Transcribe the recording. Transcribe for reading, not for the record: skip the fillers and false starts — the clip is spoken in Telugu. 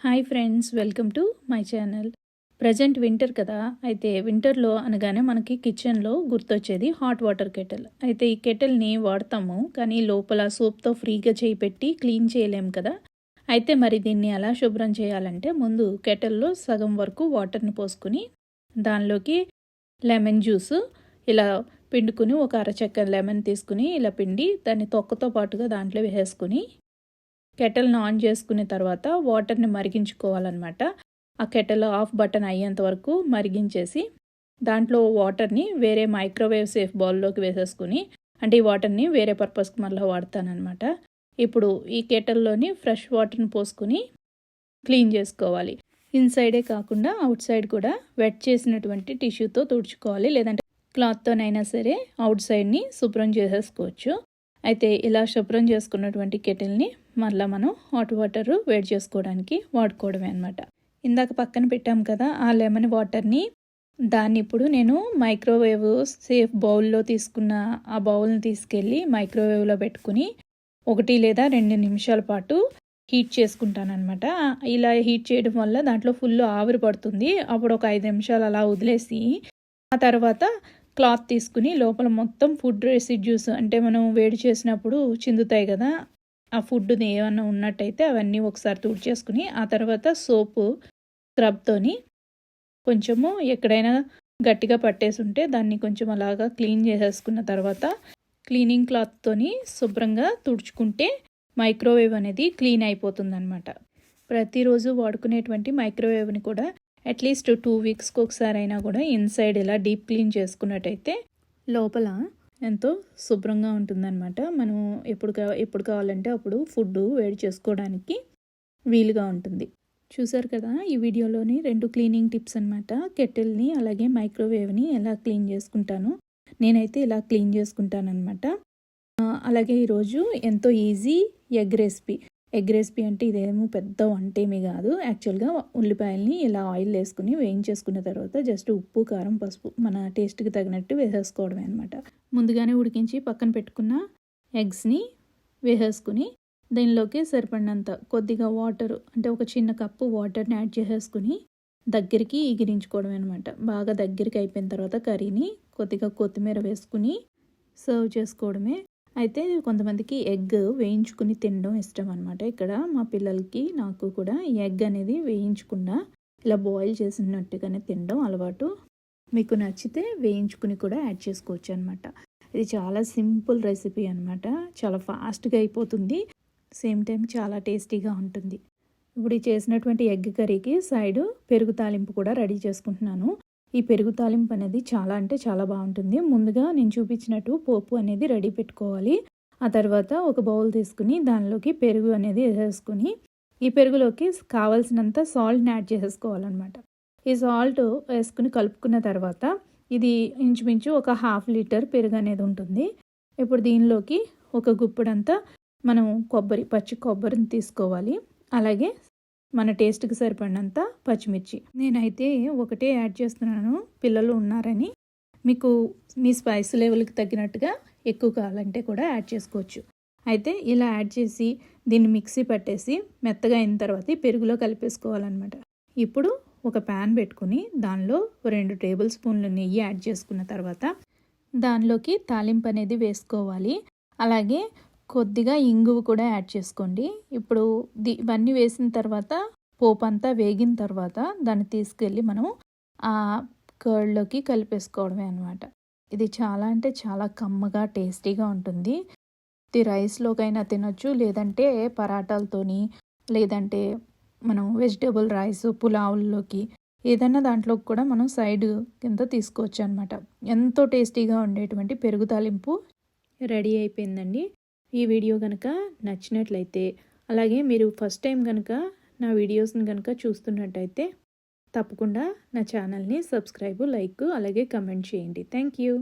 Hi friends, welcome to my channel. Present winter కదా, అయితే వింటర్లో అనగానే మనకి కిచెన్లో గుర్తొచ్చేది హాట్ వాటర్ కెటిల్. అయితే ఈ కెటిల్ని వాడతాము, కానీ లోపల సోప్తో ఫ్రీగా చేయి పెట్టి క్లీన్ చేయలేము కదా. అయితే మరి దీన్ని ఎలా శుభ్రం చేయాలంటే, ముందు కెటిల్లో సగం వరకు వాటర్ని పోసుకుని దానిలోకి లెమన్ జ్యూస్ ఇలా పిండుకుని, ఒక అరచెక్క లెమన్ తీసుకుని ఇలా పిండి దాన్ని తొక్కతో పాటుగా దాంట్లో వేసేసుకుని కెటిల్ని ఆన్ చేసుకున్న తర్వాత వాటర్ని మరిగించుకోవాలన్నమాట. ఆ కెటిల్ ఆఫ్ బటన్ అయ్యేంత వరకు మరిగించేసి దాంట్లో వాటర్ని వేరే మైక్రోవేవ్ సేఫ్ బౌల్లోకి వేసేసుకుని, అంటే ఈ వాటర్ని వేరే పర్పస్కి మళ్ళీ వాడతానమాట. ఇప్పుడు ఈ కెటిల్లోని ఫ్రెష్ వాటర్ని పోసుకుని క్లీన్ చేసుకోవాలి. ఇన్సైడే కాకుండా అవుట్ సైడ్ కూడా వెట్ చేసినటువంటి టిష్యూతో తుడుచుకోవాలి, లేదంటే క్లాత్తోనైనా సరే అవుట్ సైడ్ని శుభ్రం చేసేసుకోవచ్చు. అయితే ఇలా శుభ్రం చేసుకున్నటువంటి కెటిల్ని మళ్ళీ మనం హాట్ వాటర్ వేడి చేసుకోవడానికి వాడుకోవడమే అనమాట. ఇందాక పక్కన పెట్టాం కదా ఆ లెమన్ వాటర్ని, దాన్ని ఇప్పుడు నేను మైక్రోవేవ్ సేఫ్ బౌల్లో తీసుకున్న ఆ బౌల్ని తీసుకెళ్ళి మైక్రోవేవ్లో పెట్టుకుని 1 లేదా 2 నిమిషాల పాటు హీట్ చేసుకుంటానమాట. ఇలా హీట్ చేయడం వల్ల దాంట్లో ఫుల్ ఆవిరి పడుతుంది. అప్పుడు ఒక 5 నిమిషాలు అలా వదిలేసి ఆ తర్వాత క్లాత్ తీసుకుని లోపల మొత్తం ఫుడ్ రెసిడ్యూస్, అంటే మనం వేడి చేసినప్పుడు చిందుతాయి కదా, ఆ ఫుడ్ ఏమన్నా ఉన్నట్టయితే అవన్నీ ఒకసారి తుడిచేసుకుని ఆ తర్వాత సోపు స్క్రబ్తోని కొంచెము ఎక్కడైనా గట్టిగా పట్టేసి ఉంటే దాన్ని కొంచెం అలాగా క్లీన్ చేసేసుకున్న తర్వాత క్లీనింగ్ క్లాత్తోని శుభ్రంగా తుడుచుకుంటే మైక్రోవేవ్ అనేది క్లీన్ అయిపోతుందన్నమాట. ప్రతిరోజు వాడుకునేటువంటి మైక్రోవేవ్ని కూడా అట్లీస్ట్ 2 వీక్స్కి ఒకసారి అయినా కూడా ఇన్సైడ్ ఇలా డీప్ క్లీన్ చేసుకున్నట్టయితే లోపల ఎంతో శుభ్రంగా ఉంటుందన్నమాట. మనం ఎప్పుడు కావాలంటే అప్పుడు ఫుడ్ వేడి చేసుకోవడానికి వీలుగా ఉంటుంది. చూసారు కదా ఈ వీడియోలోని 2 క్లీనింగ్ టిప్స్ అనమాట. కెటిల్ని అలాగే మైక్రోవేవ్ని ఎలా క్లీన్ చేసుకుంటాను, నేనైతే ఇలా క్లీన్ చేసుకుంటానమాట. అలాగే ఈరోజు ఎంతో ఈజీ ఎగ్ రెసిపీ అంటే ఇదేమో పెద్ద వంటేమీ కాదు. యాక్చువల్గా ఉల్లిపాయల్ని ఇలా ఆయిల్ వేసుకుని వేయించేసుకున్న తర్వాత జస్ట్ ఉప్పు, కారం, పసుపు మన టేస్ట్కి తగినట్టు వేసేసుకోవడమే అనమాట. ముందుగానే ఉడికించి పక్కన పెట్టుకున్న ఎగ్స్ని వేసేసుకుని దీనిలోకి సరిపడినంత కొద్దిగా వాటర్, అంటే ఒక చిన్న కప్పు వాటర్ని యాడ్ చేసేసుకుని దగ్గరికి ఎగిరించుకోవడం అనమాట. బాగా దగ్గరికి అయిపోయిన తర్వాత కర్రీని కొద్దిగా కొత్తిమీర వేసుకుని సర్వ్ చేసుకోవడమే. అయితే కొంతమందికి ఎగ్ వేయించుకుని తినడం ఇష్టం అనమాట. ఇక్కడ మా పిల్లలకి నాకు కూడా ఎగ్ అనేది వేయించకుండా ఇలా బాయిల్ చేసినట్టుగానే తినడం అలవాటు. మీకు నచ్చితే వేయించుకుని కూడా యాడ్ చేసుకోవచ్చు అనమాట. ఇది చాలా సింపుల్ రెసిపీ అనమాట. చాలా ఫాస్ట్గా అయిపోతుంది, సేమ్ టైం చాలా టేస్టీగా ఉంటుంది. ఇప్పుడు ఈ చేసినటువంటి ఎగ్ కర్రీకి సైడ్ పెరుగు తాలింపు కూడా రెడీ చేసుకుంటున్నాను. ఈ పెరుగు తాలింపు అనేది చాలా అంటే చాలా బాగుంటుంది. ముందుగా నేను చూపించినట్టు పోపు అనేది రెడీ పెట్టుకోవాలి. ఆ తర్వాత ఒక బౌల్ తీసుకుని దానిలోకి పెరుగు అనేది వేసేసుకుని ఈ పెరుగులోకి కావాల్సినంత సాల్ట్ని యాడ్ చేసేసుకోవాలన్నమాట. ఈ సాల్ట్ వేసుకుని కలుపుకున్న తర్వాత ఇది ఇంచుమించు ఒక 1/2 లీటర్ పెరుగు అనేది ఉంటుంది. ఇప్పుడు దీనిలోకి ఒక గుప్పుడంతా మనం పచ్చి కొబ్బరిని తీసుకోవాలి. అలాగే మన టేస్ట్కి సరిపడినంత పచ్చిమిర్చి. నేనైతే ఒకటే యాడ్ చేస్తున్నాను, పిల్లలు ఉన్నారని. మీకు మీ స్పైస్ లెవెల్కి తగ్గినట్టుగా ఎక్కువ కావాలంటే కూడా యాడ్ చేసుకోవచ్చు. అయితే ఇలా యాడ్ చేసి దీన్ని మిక్సీ పట్టేసి మెత్తగా అయిన తర్వాత పెరుగులో కలిపేసుకోవాలన్నమాట. ఇప్పుడు ఒక ప్యాన్ పెట్టుకుని దానిలో 2 టేబుల్ స్పూన్లు నెయ్యి యాడ్ చేసుకున్న తర్వాత దానిలోకి తాలింపు అనేది వేసుకోవాలి. అలాగే కొద్దిగా ఇంగువ కూడా యాడ్ చేసుకోండి. ఇప్పుడు ఇవన్నీ వేసిన తర్వాత పోపు అంతా వేగిన తర్వాత దాన్ని తీసుకెళ్ళి మనం ఆ కర్డ్లోకి కలిపేసుకోవడమే అనమాట. ఇది చాలా అంటే చాలా కమ్మగా టేస్టీగా ఉంటుంది. ఇది రైస్లోకైనా తినొచ్చు, లేదంటే పరాటాలతోని, లేదంటే మనం వెజిటేబుల్ రైస్ పులావుల్లోకి ఏదైనా దాంట్లోకి కూడా మనం సైడ్ కింద తీసుకోవచ్చు అనమాట. ఎంతో టేస్టీగా ఉండేటువంటి పెరుగు తాలింపు రెడీ అయిపోయిందండి. ఈ వీడియో కనుక నచ్చినట్లయితే, అలాగే మీరు ఫస్ట్ టైం కనుక నా వీడియోస్ని కనుక చూస్తున్నట్టయితే తప్పకుండా నా ఛానల్ని సబ్స్క్రైబ్, లైక్, అలాగే కమెంట్ చేయండి. Thank you.